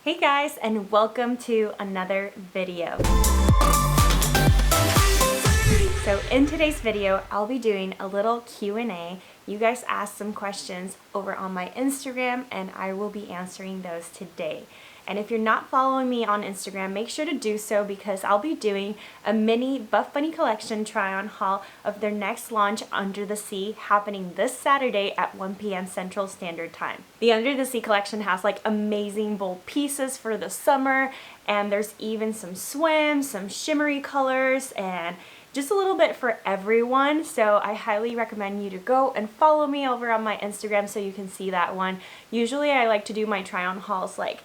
Hey guys, and welcome to another video. So in today's video, I'll be doing a little Q&A. You guys asked some questions over on my Instagram and I will be answering those today. And if you're not following me on Instagram, make sure to do so because I'll be doing a mini BuffBunny Collection try-on haul of their next launch, Under the Sea, happening this Saturday at 1 p.m. Central Standard Time. The Under the Sea collection has like amazing bold pieces for the summer, and there's even some swims, some shimmery colors, and just a little bit for everyone. So I highly recommend you to go and follow me over on my Instagram so you can see that one. Usually I like to do my try-on hauls like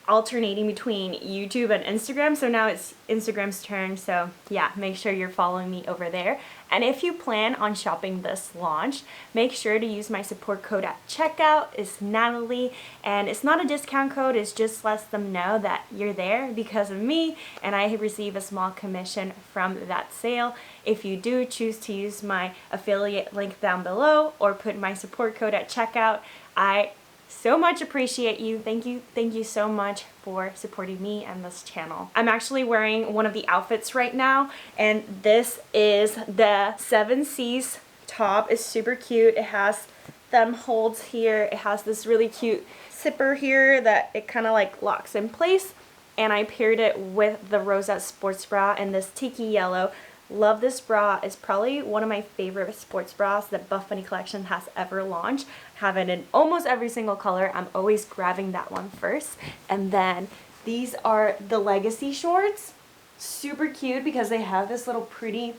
alternating between YouTube and Instagram, so now it's Instagram's turn. So yeah, make sure you're following me over there. And if you plan on shopping this launch, make sure to use my support code at checkout. It's Natalie, and it's not a discount code, it just lets them know that you're there because of me, and I receive a small commission from that sale. If you do choose to use my affiliate link down below or put my support code at checkout, I so much appreciate you. Thank you so much for supporting me and this channel. I'm actually wearing one of the outfits right now, and this is the 7 Seas top. It's super cute. It has thumb holds here. It has this really cute zipper here that it kind of like locks in place, and I paired it with the Rosette sports bra in this tiki yellow. Love this bra. It's probably one of my favorite sports bras that BuffBunny Collection has ever launched. Have it in almost every single color. I'm always grabbing that one first. And then these are the Legacy shorts. Super cute because they have this little pretty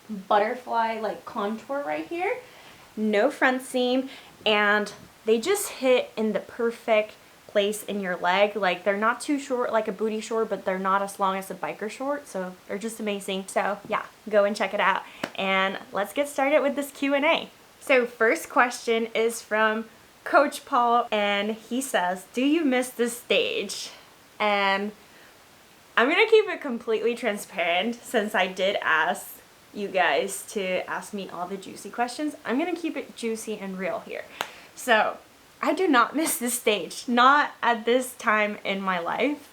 butterfly like contour right here. No front seam, and they just hit in the perfect place in your leg. Like, they're not too short like a booty short, but they're not as long as a biker short, so they're just amazing. So yeah, go and check it out, and let's get started with this Q&A. So first question is from Coach Paul, and he says, do you miss the stage? And I'm gonna keep it completely transparent since I did ask you guys to ask me all the juicy questions. I'm gonna keep it juicy and real here. So I do not miss this stage, not at this time in my life.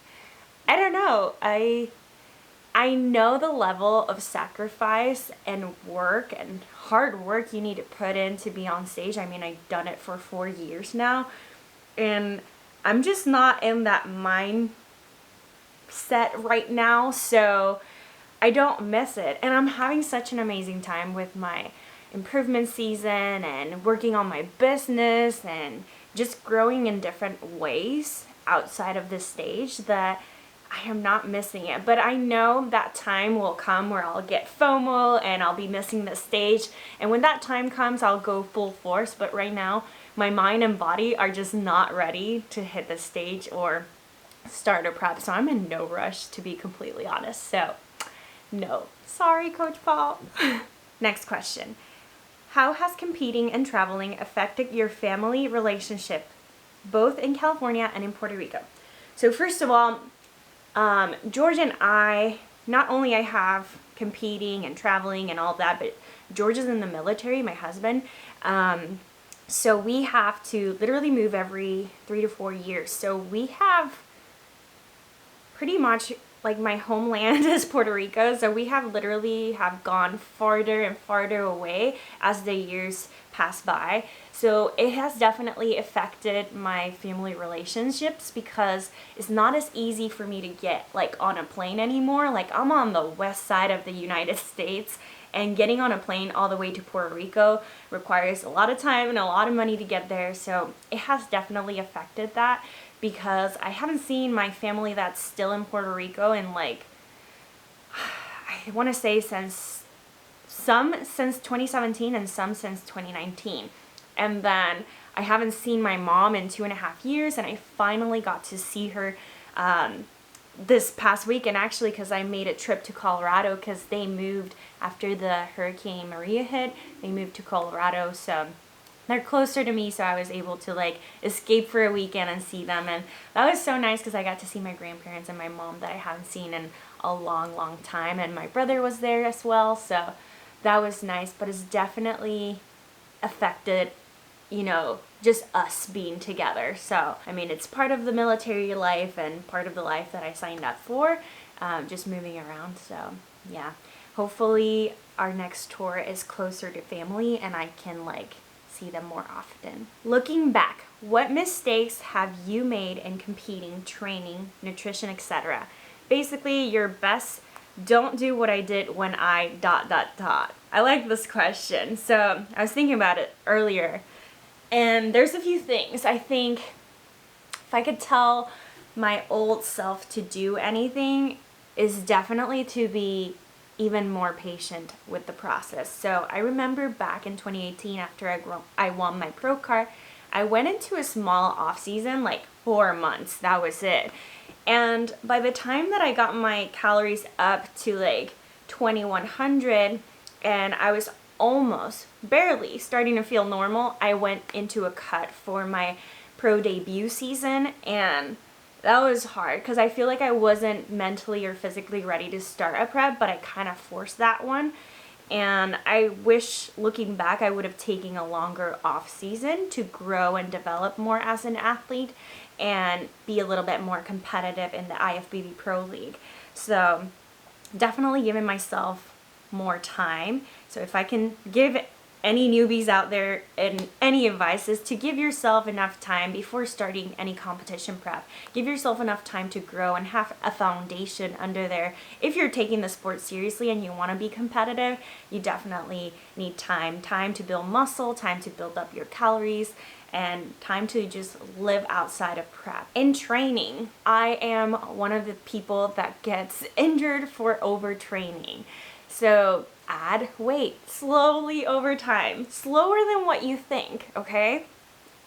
I don't know, I know the level of sacrifice and work and hard work you need to put in to be on stage. I mean, I've done it for 4 years now, and I'm just not in that mindset right now, so I don't miss it. And I'm having such an amazing time with my improvement season and working on my business and just growing in different ways outside of this stage that I am not missing it. But I know that time will come where I'll get FOMO and I'll be missing the stage, and when that time comes I'll go full force. But right now my mind and body are just not ready to hit the stage or start a prep, so I'm in no rush, to be completely honest. So no, sorry Coach Paul. Next question. How has competing and traveling affected your family relationship, both in California and in Puerto Rico? So first of all, George and I, not only I have competing and traveling and all that, but George is in the military, my husband. So we have to literally move every 3 to 4 years. So we have pretty much, like, my homeland is Puerto Rico, so we have literally gone farther and farther away as the years pass by. So it has definitely affected my family relationships because it's not as easy for me to get like on a plane anymore. Like, I'm on the west side of the United States, and getting on a plane all the way to Puerto Rico requires a lot of time and a lot of money to get there. So it has definitely affected that, because I haven't seen my family that's still in Puerto Rico in like, I want to say since 2017 and some since 2019. And then I haven't seen my mom in 2.5 years, and I finally got to see her this past weekend, actually, because I made a trip to Colorado because they moved after the Hurricane Maria hit. They moved to Colorado, so they're closer to me, so I was able to like escape for a weekend and see them, and that was so nice because I got to see my grandparents and my mom that I haven't seen in a long time, and my brother was there as well, so that was nice. But it's definitely affected you know, just us being together. So, I mean, it's part of the military life and part of the life that I signed up for, just moving around. So, yeah. Hopefully our next tour is closer to family and I can like see them more often. Looking back, what mistakes have you made in competing, training, nutrition, etc.? Basically, your best don't do what I did when I ... I like this question. So I was thinking about it earlier, and there's a few things. I think if I could tell my old self to do anything, is definitely to be even more patient with the process. So I remember back in 2018, after I won my pro card, I went into a small off season, like 4 months. That was it. And by the time that I got my calories up to like 2100 and I was almost barely starting to feel normal, I went into a cut for my pro debut season, and that was hard because I feel like I wasn't mentally or physically ready to start a prep, but I kind of forced that one. And I wish, looking back, I would have taken a longer off season to grow and develop more as an athlete and be a little bit more competitive in the Ifbb Pro League. So definitely giving myself more time. So if I can give any newbies out there and any advice, is to give yourself enough time before starting any competition prep. Give yourself enough time to grow and have a foundation under there. If you're taking the sport seriously and you want to be competitive, you definitely need time. Time to build muscle, time to build up your calories, and time to just live outside of prep. In training, I am one of the people that gets injured for overtraining. So add weight slowly over time, slower than what you think, okay?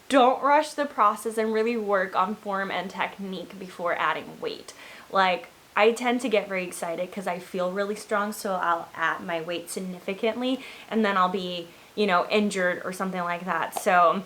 Don't rush the process and really work on form and technique before adding weight. Like, I tend to get very excited because I feel really strong, so I'll add my weight significantly and then I'll be, you know, injured or something like that. So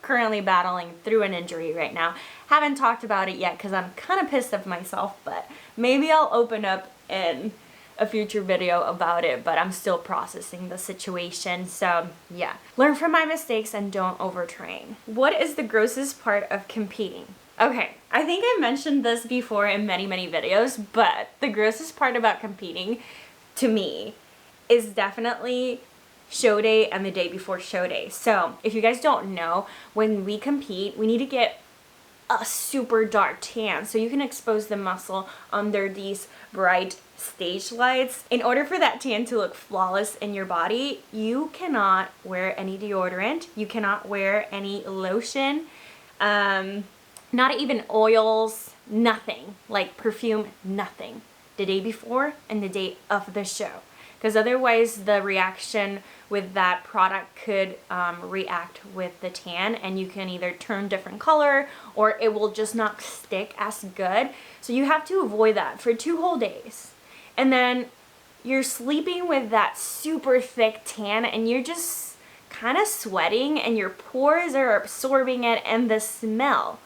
currently battling through an injury right now. Haven't talked about it yet because I'm kind of pissed at myself, but maybe I'll open up in a future video about it, but I'm still processing the situation. So yeah, learn from my mistakes and don't overtrain. What is the grossest part of competing? Okay, I think I mentioned this before in many videos, but the grossest part about competing to me is definitely show day and the day before show day. So if you guys don't know, when we compete, we need to get a super dark tan so you can expose the muscle under these bright stage lights. In order for that tan to look flawless in your body, you cannot wear any deodorant, you cannot wear any lotion, not even oils, nothing, like perfume, nothing, the day before and the day of the show. Because otherwise the reaction with that product could react with the tan, and you can either turn different color or it will just not stick as good. So you have to avoid that for 2 whole days. And then you're sleeping with that super thick tan and you're just kind of sweating and your pores are absorbing it, and the smell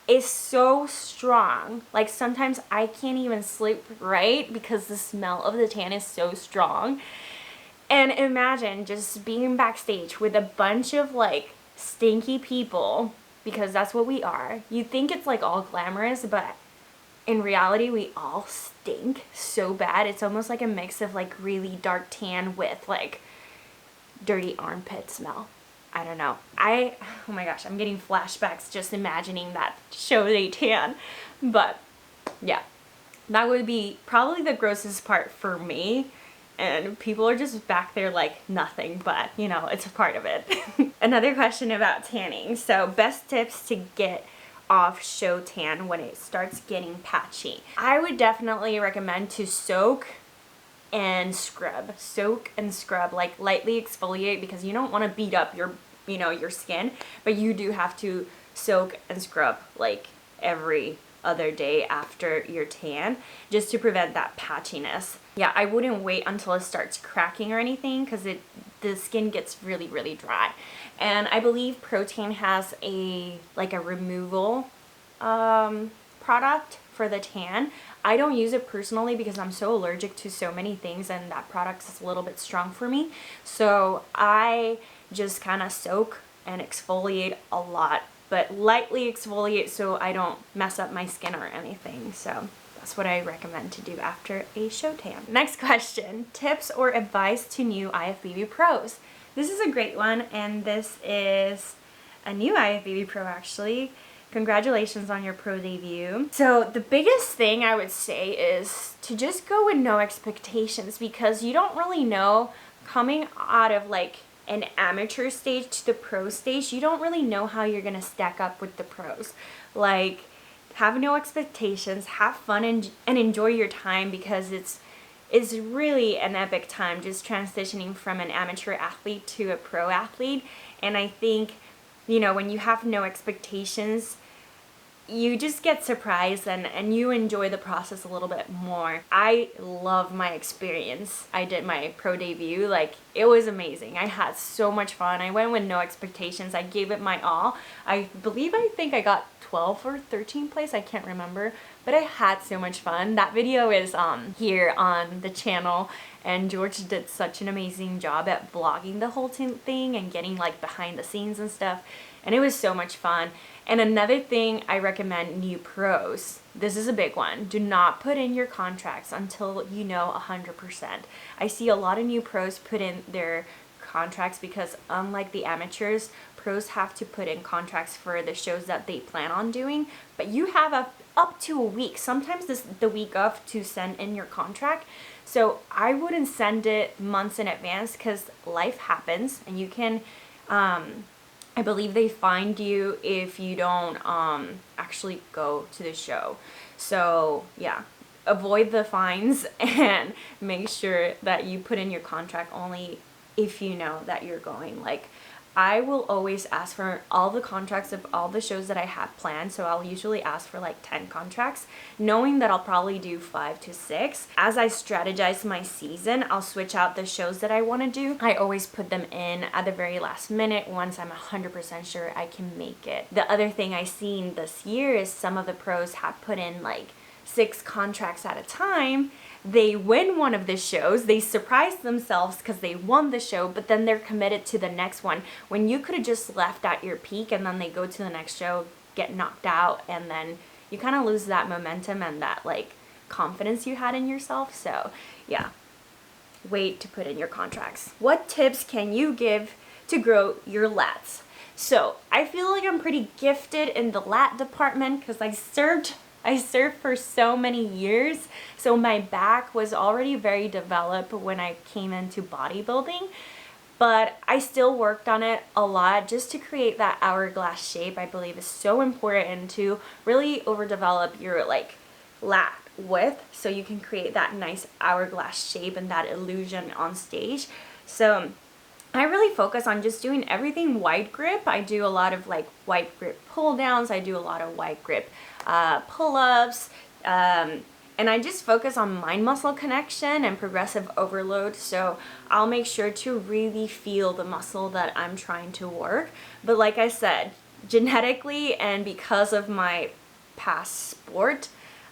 is so strong. Like sometimes I can't even sleep right because the smell of the tan is so strong. And imagine just being backstage with a bunch of like stinky people, because that's what we are. You think it's like all glamorous, but in reality we all stink so bad. It's almost like a mix of like really dark tan with like dirty armpit smell. I don't know. Oh my gosh, I'm getting flashbacks just imagining that show day tan. But yeah, that would be probably the grossest part for me. And people are just back there like nothing, but you know, it's a part of it. Another question about tanning. So best tips to get off show tan when it starts getting patchy. I would definitely recommend to soak and scrub. Soak and scrub, like lightly exfoliate, because you don't want to beat up your, you know, your skin, but you do have to soak and scrub like every other day after your tan, just to prevent that patchiness. Yeah, I wouldn't wait until it starts cracking or anything, because the skin gets really dry. And I believe Protein has a removal product for the tan. I don't use it personally because I'm so allergic to so many things, and that product is a little bit strong for me. So I just kind of soak and exfoliate a lot, but lightly exfoliate so I don't mess up my skin or anything. So that's what I recommend to do after a show tan. Next question, tips or advice to new IFBB pros. This is a great one, and this is a new IFBB pro actually. Congratulations on your pro debut. So the biggest thing I would say is to just go with no expectations, because you don't really know coming out of like an amateur stage to the pro stage, you don't really know how you're gonna stack up with the pros. Like, have no expectations, have fun and enjoy your time, because it's really an epic time just transitioning from an amateur athlete to a pro athlete. And I think, you know, when you have no expectations, you just get surprised and you enjoy the process a little bit more. I love my experience. I did my pro debut, like it was amazing. I had so much fun. I went with no expectations. I gave it my all. I think I got 12th or 13th place, I can't remember, but I had so much fun. That video is here on the channel, and George did such an amazing job at vlogging the whole thing and getting like behind the scenes and stuff, and it was so much fun. And another thing I recommend new pros, this is a big one, do not put in your contracts until you know 100%. I see a lot of new pros put in their contracts because unlike the amateurs, pros have to put in contracts for the shows that they plan on doing, but you have up to a week, sometimes the week of, to send in your contract. So I wouldn't send it months in advance, because life happens and you can I believe they find you if you don't actually go to the show. So yeah, avoid the fines and make sure that you put in your contract only if you know that you're going. Like, I will always ask for all the contracts of all the shows that I have planned. So I'll usually ask for like 10 contracts, knowing that I'll probably do 5 to 6. As I strategize my season, I'll switch out the shows that I want to do. I always put them in at the very last minute once I'm 100% sure I can make it. The other thing I've seen this year is some of the pros have put in like 6 contracts at a time. They win one of the shows, they surprise themselves because they won the show, but then they're committed to the next one, when you could have just left at your peak, and then they go to the next show, get knocked out, and then you kind of lose that momentum and that like confidence you had in yourself. So yeah, wait to put in your contracts. What tips can you give to grow your lats? So I feel like I'm pretty gifted in the lat department because I surfed for so many years, so my back was already very developed when I came into bodybuilding, but I still worked on it a lot just to create that hourglass shape. I believe is so important to really overdevelop your like lat width so you can create that nice hourglass shape and that illusion on stage. So I really focus on just doing everything wide grip. I do a lot of like wide grip pull downs. I do a lot of wide grip pull-ups, and I just focus on mind muscle connection and progressive overload. So I'll make sure to really feel the muscle that I'm trying to work. But like I said, genetically and because of my past sport,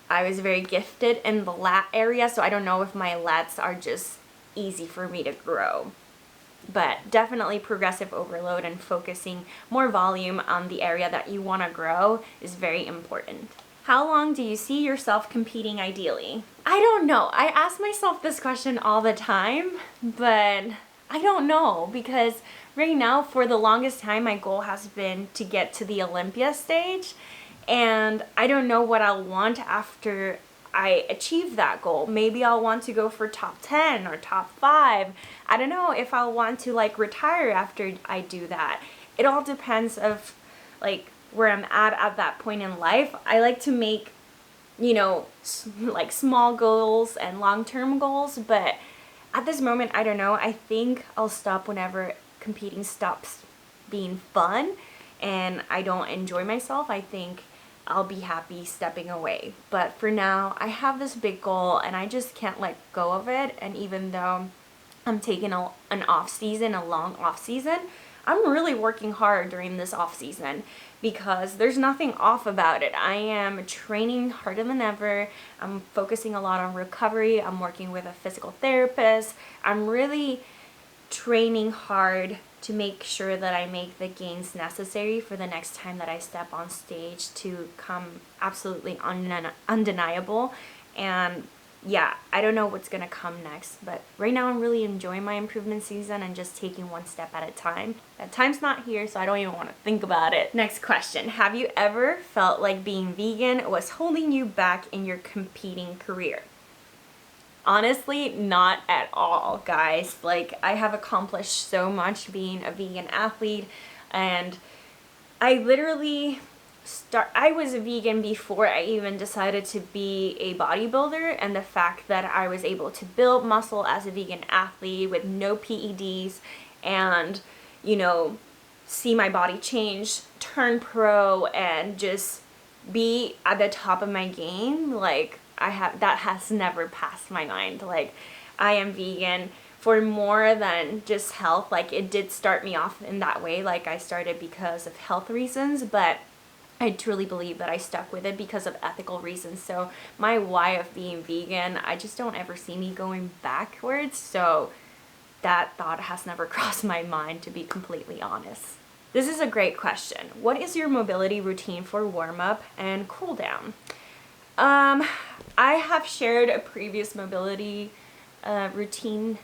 I was very gifted in the lat area. So I don't know if my lats are just easy for me to grow. But definitely progressive overload and focusing more volume on the area that you want to grow is very important. How long do you see yourself competing ideally? I don't know. I ask myself this question all the time, but I don't know, because right now for the longest time my goal has been to get to the Olympia stage, and I don't know what I'll want after I achieve that goal. Maybe I'll want to go for top 10 or top 5. I don't know if I'll want to like retire after I do that. It all depends of like where I'm at that point in life. I like to make, you know, like small goals and long-term goals, but at this moment, I don't know. I think I'll stop whenever competing stops being fun and I don't enjoy myself. I think I'll be happy stepping away. But for now, I have this big goal and I just can't let go of it. And even though I'm taking an off season, a long off season, I'm really working hard during this off season because there's nothing off about it. I am training harder than ever. I'm focusing a lot on recovery. I'm working with a physical therapist. I'm really training hard to make sure that I make the gains necessary for the next time that I step on stage to come absolutely undeniable. And yeah, I don't know what's gonna come next, but right now I'm really enjoying my improvement season and just taking one step at a time. That time's not here, so I don't even want to think about it. Next question. Have you ever felt like being vegan was holding you back in your competing career? Honestly, not at all, guys. Like, I have accomplished so much being a vegan athlete, and I literally I was a vegan before I even decided to be a bodybuilder, and the fact that I was able to build muscle as a vegan athlete with no PEDs and, you know, see my body change, turn pro, and just be at the top of my game, like, that has never passed my mind. Like, I am vegan for more than just health. Like, it did start me off in that way. Like, I started because of health reasons, but I truly believe that I stuck with it because of ethical reasons. So my why of being vegan, I just don't ever see me going backwards. So that thought has never crossed my mind, to be completely honest. This is a great question. What is your mobility routine for warm-up and cool down? I have shared a previous mobility routine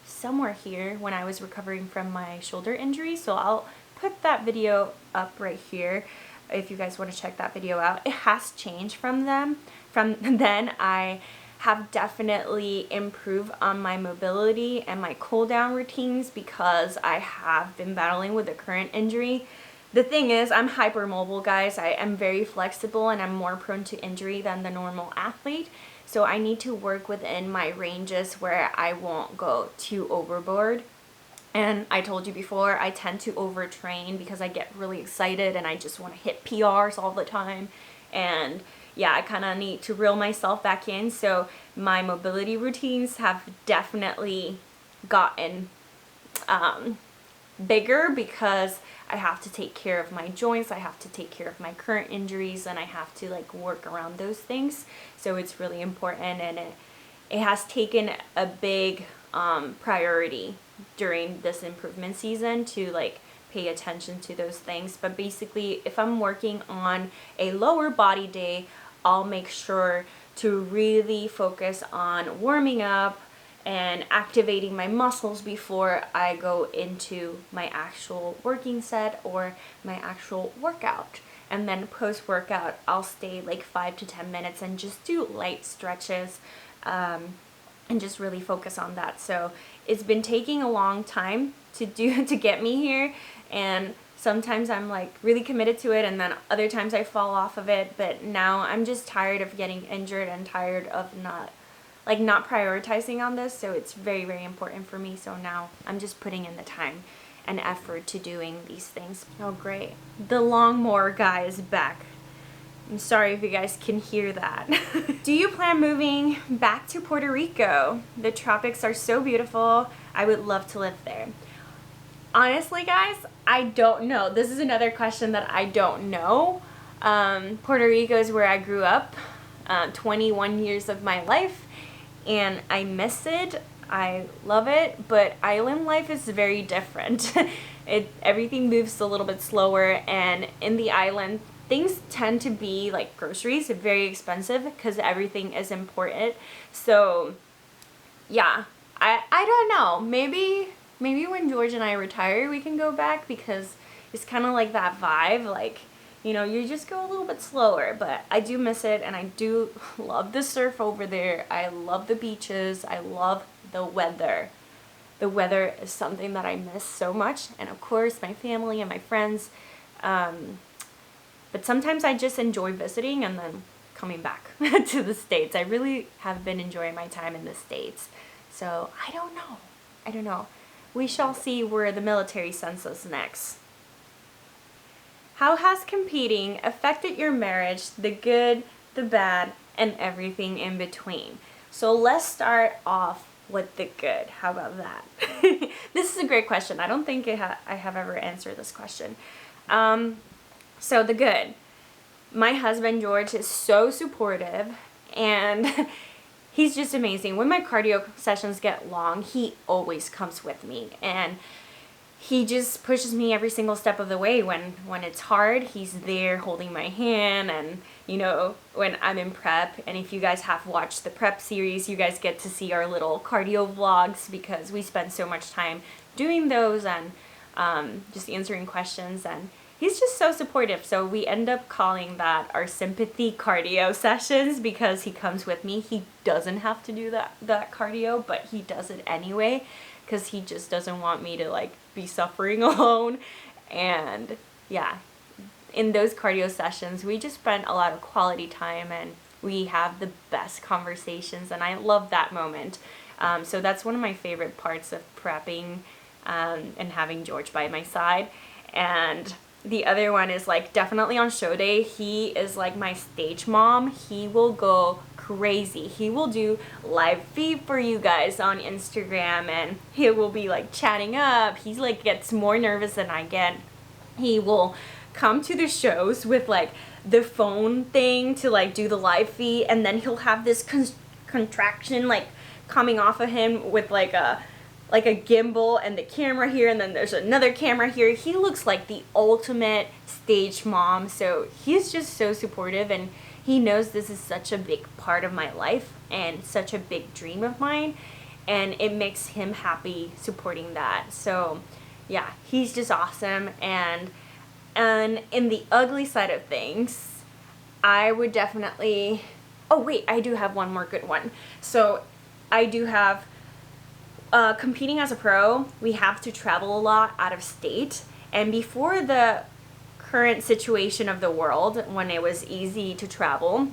somewhere here when I was recovering from my shoulder injury. So I'll put that video up right here if you guys want to check that video out. It has changed from then. I have definitely improved on my mobility and my cool down routines because I have been battling with the current injury. The thing is, I'm hypermobile, guys. I am very flexible and I'm more prone to injury than the normal athlete. So I need to work within my ranges where I won't go too overboard. And I told you before, I tend to overtrain because I get really excited and I just want to hit PRs all the time. And yeah, I kind of need to reel myself back in. So my mobility routines have definitely gotten bigger because I have to take care of my joints, I have to take care of my current injuries, and I have to like work around those things. So it's really important, and it has taken a big priority during this improvement season to like pay attention to those things. But basically, if I'm working on a lower body day, I'll make sure to really focus on warming up and activating my muscles before I go into my actual working set or my actual workout. And then post-workout, I'll stay like 5 to 10 minutes and just do light stretches and just really focus on that. So it's been taking a long time to get me here, and sometimes I'm like really committed to it, and then other times I fall off of it. But now I'm just tired of getting injured and tired of not prioritizing on this. So it's very, very important for me. So now I'm just putting in the time and effort to doing these things. Oh, great. The lawnmower guy is back. I'm sorry if you guys can hear that. Do you plan moving back to Puerto Rico? The tropics are so beautiful. I would love to live there. Honestly, guys, I don't know. This is another question that I don't know. Puerto Rico is where I grew up, 21 years of my life, and I miss it. I love it, but island life is very different. Everything moves a little bit slower, and in the island, things tend to be like groceries, very expensive because everything is imported. So yeah, I don't know. Maybe when George and I retire, we can go back, because it's kind of like that vibe. Like, you know, you just go a little bit slower, but I do miss it, and I do love the surf over there. I love the beaches. I love the weather. The weather is something that I miss so much, and of course my family and my friends. But sometimes I just enjoy visiting and then coming back to the States. I really have been enjoying my time in the States. So I don't know. We shall see where the military sends us next. How has competing affected your marriage, the good, the bad, and everything in between? So let's start off with the good. How about that? This is a great question. I don't think I have ever answered this question. So the good. My husband, George, is so supportive, and he's just amazing. When my cardio sessions get long, he always comes with me. And he just pushes me every single step of the way. When it's hard, he's there holding my hand, and when I'm in prep. And if you guys have watched the prep series, you guys get to see our little cardio vlogs, because we spend so much time doing those and just answering questions, and he's just so supportive. So we end up calling that our sympathy cardio sessions, because he comes with me. He doesn't have to do that cardio, but he does it anyway, because he just doesn't want me to like be suffering alone. And yeah, in those cardio sessions, we just spend a lot of quality time, and we have the best conversations, and I love that moment. So that's one of my favorite parts of prepping, and having George by my side. And the other one is like definitely on show day. He is like my stage mom. He will go crazy. He will do live feed for you guys on Instagram, and he will be like chatting up. He's like gets more nervous than I get. He will come to the shows with like the phone thing to like do the live feed, and then he'll have this contraction like coming off of him with like a gimbal and the camera here, and then there's another camera here. He looks like the ultimate stage mom. So he's just so supportive, and he knows this is such a big part of my life and such a big dream of mine, and it makes him happy supporting that. So yeah, he's just awesome. And in the ugly side of things, I would definitely, oh wait, I do have one more good one. So I do have competing as a pro, we have to travel a lot out of state. And before the current situation of the world, when it was easy to travel,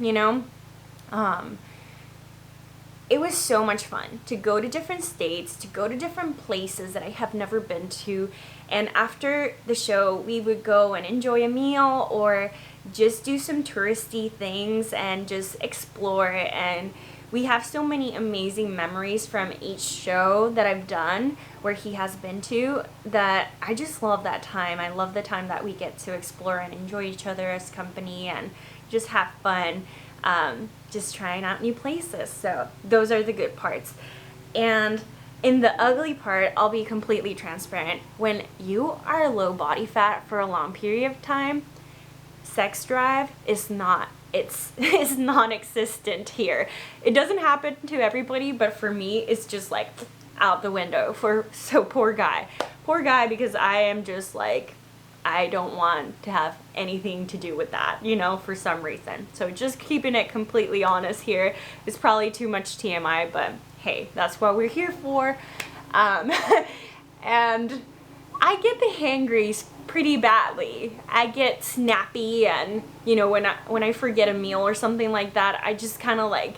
it was so much fun to go to different states, to go to different places that I have never been to. And after the show, we would go and enjoy a meal, or just do some touristy things and just explore. And we have so many amazing memories from each show that I've done where he has been to, that I just love that time. I love the time that we get to explore and enjoy each other as company and just have fun, just trying out new places. So those are the good parts. And in the ugly part, I'll be completely transparent. When you are low body fat for a long period of time, sex drive is it's non-existent here. It doesn't happen to everybody, but for me, it's just like out the window. So poor guy, because I am just like, I don't want to have anything to do with that, for some reason. So just keeping it completely honest here is probably too much TMI, but hey, that's what we're here for. And I get the hangries pretty badly. I get snappy, and when I forget a meal or something like that, I just kind of like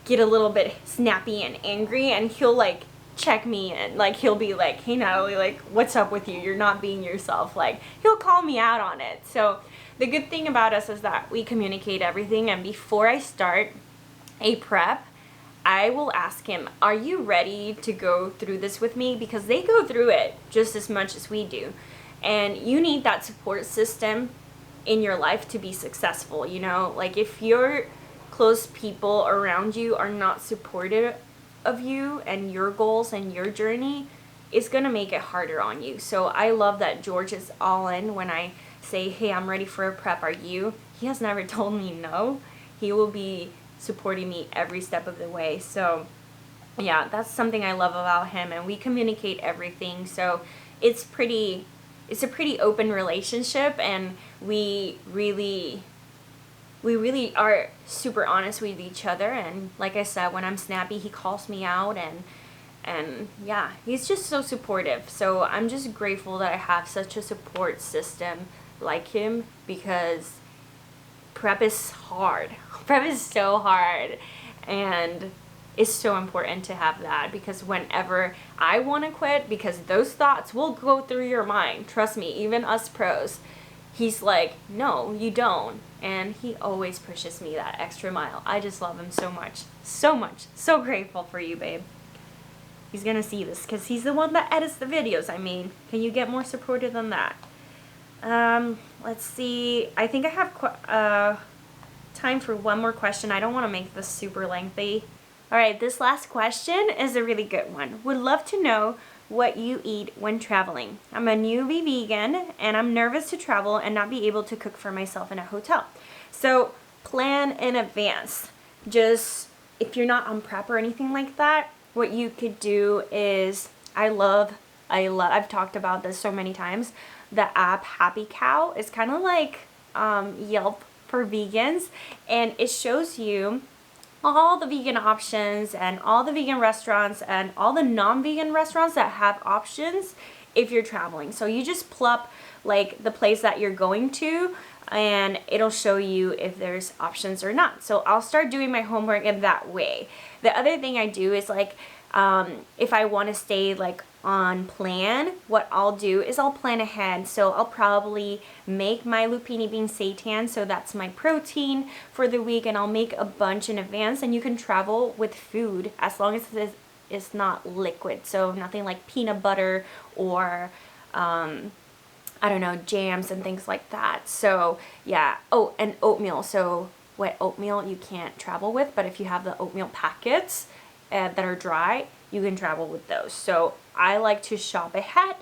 get a little bit snappy and angry, and he'll like check me, and like he'll be like, "Hey Natalie, like what's up with you? You're not being yourself." Like he'll call me out on it. So the good thing about us is that we communicate everything, and before I start a prep, I will ask him, "Are you ready to go through this with me?" Because they go through it just as much as we do. And you need that support system in your life to be successful, Like if your close people around you are not supportive of you and your goals and your journey, it's going to make it harder on you. So I love that George is all in when I say, "Hey, I'm ready for a prep. Are you?" He has never told me no. He will be supporting me every step of the way. So yeah, that's something I love about him, and we communicate everything. So it's a pretty open relationship, and we really are super honest with each other. And like I said, when I'm snappy, he calls me out, and yeah, he's just so supportive. So I'm just grateful that I have such a support system like him, because prep is hard. Prep is so hard, and it's so important to have that, because whenever I want to quit, because those thoughts will go through your mind, trust me, even us pros, he's like, "No, you don't." And he always pushes me that extra mile. I just love him so much, so grateful for you, babe. He's gonna see this because he's the one that edits the videos. I mean, can you get more supportive than that? Let's see, I think I have time for one more question. I don't want to make this super lengthy. All right, this last question is a really good one. Would love to know what you eat when traveling. I'm a newbie vegan and I'm nervous to travel and not be able to cook for myself in a hotel. So plan in advance. Just if you're not on prep or anything like that, what you could do is, I've talked about this so many times, the app Happy Cow is kind of like Yelp for vegans, and it shows you all the vegan options and all the vegan restaurants and all the non-vegan restaurants that have options if you're traveling. So you just plop like the place that you're going to and it'll show you if there's options or not. So I'll start doing my homework in that way. The other thing I do is like if I want to stay like on plan, what I'll do is I'll plan ahead. So I'll probably make my lupini bean seitan, so that's my protein for the week, and I'll make a bunch in advance. And you can travel with food as long as it's not liquid, so nothing like peanut butter or I don't know, jams and things like that. So yeah. Oh, and oatmeal. So wet oatmeal you can't travel with, but if you have the oatmeal packets that are dry, you can travel with those. So I like to shop ahead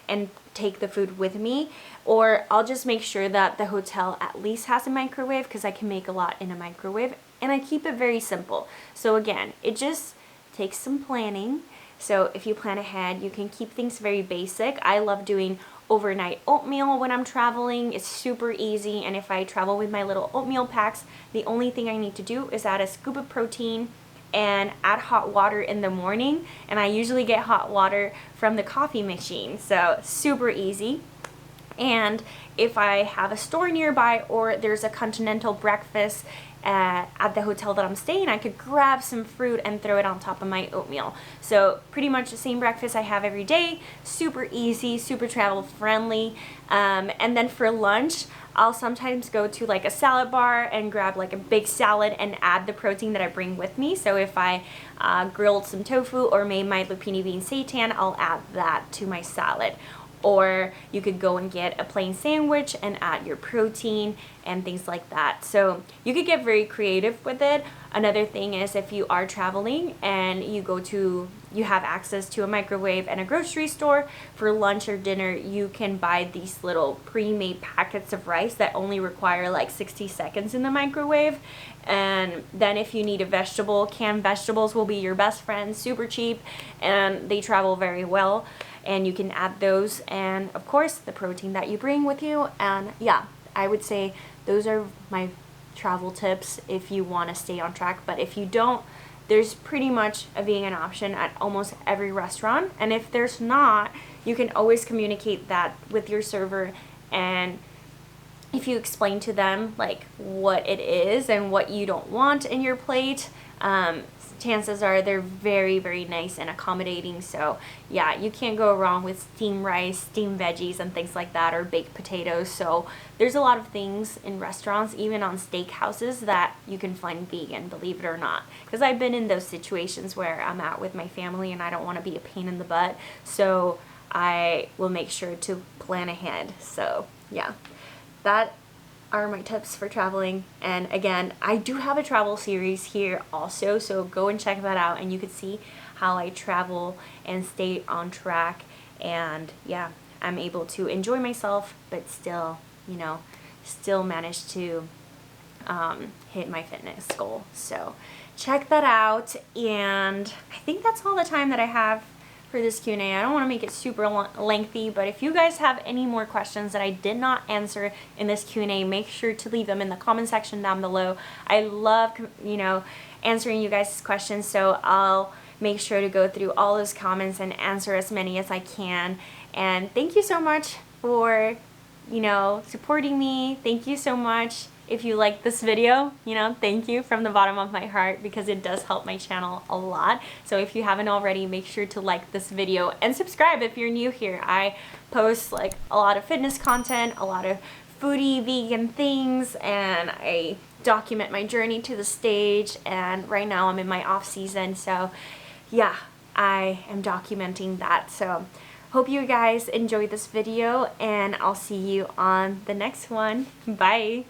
and take the food with me, or I'll just make sure that the hotel at least has a microwave, because I can make a lot in a microwave, and I keep it very simple. So again, it just takes some planning. So if you plan ahead, you can keep things very basic. I love doing overnight oatmeal when I'm traveling. It's super easy, and if I travel with my little oatmeal packs, the only thing I need to do is add a scoop of protein and add hot water in the morning, and I usually get hot water from the coffee machine, so super easy. And if I have a store nearby or there's a continental breakfast at the hotel that I'm staying, I could grab some fruit and throw it on top of my oatmeal. So pretty much the same breakfast I have every day, super easy, super travel friendly. And then for lunch, I'll sometimes go to like a salad bar and grab like a big salad and add the protein that I bring with me. So if I grilled some tofu or made my lupini bean seitan, I'll add that to my salad. Or you could go and get a plain sandwich and add your protein and things like that. So you could get very creative with it. Another thing is, if you are traveling and you have access to a microwave and a grocery store, for lunch or dinner, you can buy these little pre-made packets of rice that only require like 60 seconds in the microwave. And then if you need a vegetable, canned vegetables will be your best friend, super cheap, and they travel very well. And you can add those, and of course the protein that you bring with you. And yeah, I would say those are my travel tips if you want to stay on track. But if you don't, there's pretty much a vegan option at almost every restaurant, and if there's not, you can always communicate that with your server, and if you explain to them like what it is and what you don't want in your plate, chances are they're very, very nice and accommodating. So yeah, you can't go wrong with steamed rice, steamed veggies and things like that, or baked potatoes. So there's a lot of things in restaurants, even on steakhouses, that you can find vegan, believe it or not, because I've been in those situations where I'm out with my family and I don't want to be a pain in the butt, so I will make sure to plan ahead. So yeah, that are my tips for traveling. And again, I do have a travel series here also, so go and check that out, and you can see how I travel and stay on track. And yeah, I'm able to enjoy myself, but still, you know, still manage to hit my fitness goal. So check that out, and I think that's all the time that I have for this Q&A. I don't want to make it super lengthy, but if you guys have any more questions that I did not answer in this Q&A, make sure to leave them in the comment section down below. I love, you know, answering you guys' questions, so I'll make sure to go through all those comments and answer as many as I can. And thank you so much for, you know, supporting me. Thank you so much. If you like this video, you know, thank you from the bottom of my heart, because it does help my channel a lot. So if you haven't already, make sure to like this video and subscribe if you're new here. I post like a lot of fitness content, a lot of foodie vegan things, and I document my journey to the stage. And right now I'm in my off season, so yeah, I am documenting that. So hope you guys enjoyed this video, and I'll see you on the next one. Bye.